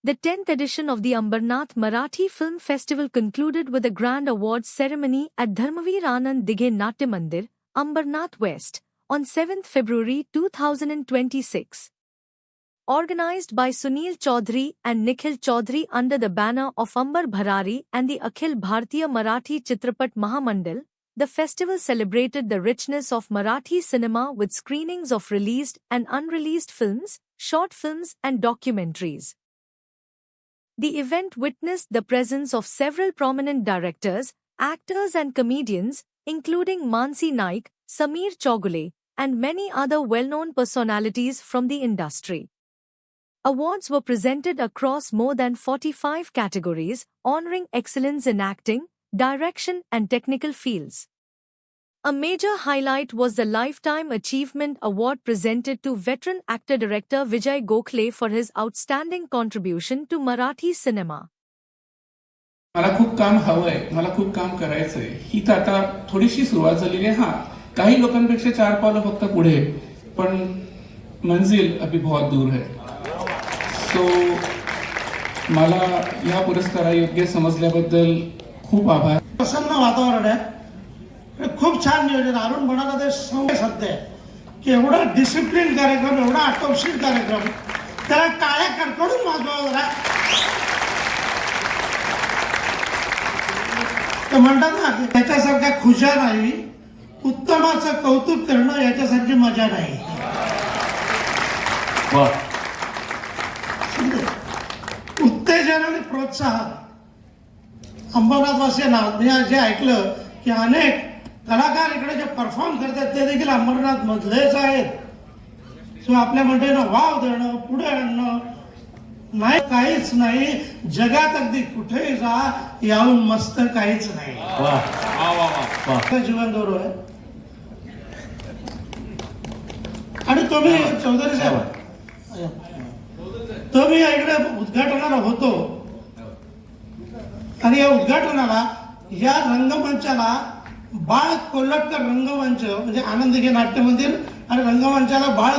The 10th edition of the Ambarnath Marathi Film Festival concluded with a grand awards ceremony at Dharmveer Anand Dighe Natya Mandir, Ambarnath West, on 7th February 2026. Organized by Sunil Chaudhary and Nikhil Chaudhary under the banner of Ambar Bharari and the Akhil Bhartiya Marathi Chitrapat Mahamandal, the festival celebrated the richness of Marathi cinema with screenings of released and unreleased films, short films and documentaries. The event witnessed the presence of several prominent directors, actors and comedians, including Mansi Naik, Sameer Chaugule, and many other well-known personalities from the industry. Awards were presented across more than 45 categories, honoring excellence in acting, direction and technical fields. A major highlight was the Lifetime Achievement Award presented to veteran actor-director Vijay Gokhale for his outstanding contribution to Marathi cinema. मला खूप काम हवंय, मला खूप काम करायचंय. ही तर आता थोडीशी सुरुवात झालेली आहे. काही लोकांपेक्षा 4 पावलं फक्त पुढे, पण मंजिल अभी बहुत दूर है. सो मला या पुरस्कारायोग्य समजल्याबद्दल खूप आभार. प्रसन्न वातावरण आहे. खूप छान नियोजन. अरुण म्हणाला ते सत्य आहे की एवढा डिसिप्लिन कार्यक्रम, एवढा आटोपशीर कार्यक्रम, त्याला टाळ्या कडकडून वाजवावं जरा. तर म्हणतात ना की त्याच्यासारख्या खुशा नाही, उत्तमाचं कौतुक करणं याच्यासारखी मजा नाही. उत्तेजन आणि प्रोत्साहन अंबरनाथवासियांना मी जे ऐकलं की अनेक कलाकार इकडे जे परफॉर्म करतात ते देखील अंबरनाथ मधलेच आहेत. सो आपल्या मंडळीनं वाव देणं, पुढे आणणं नाही, काहीच नाही. जगात अगदी कुठेही जा, याहून मस्त काहीच नाही. जीवन गौरव आहे. आणि तुम्ही चौधरी साहेब, तुम्ही इकडे उद्घाटनाला होतो आणि या उद्घाटनाला या रंगमंचाला बाळ कोल्हटकर रंगमंच म्हणजे आनंद दिघे नाट्य मंदिर आणि रंगमंचाला बाळ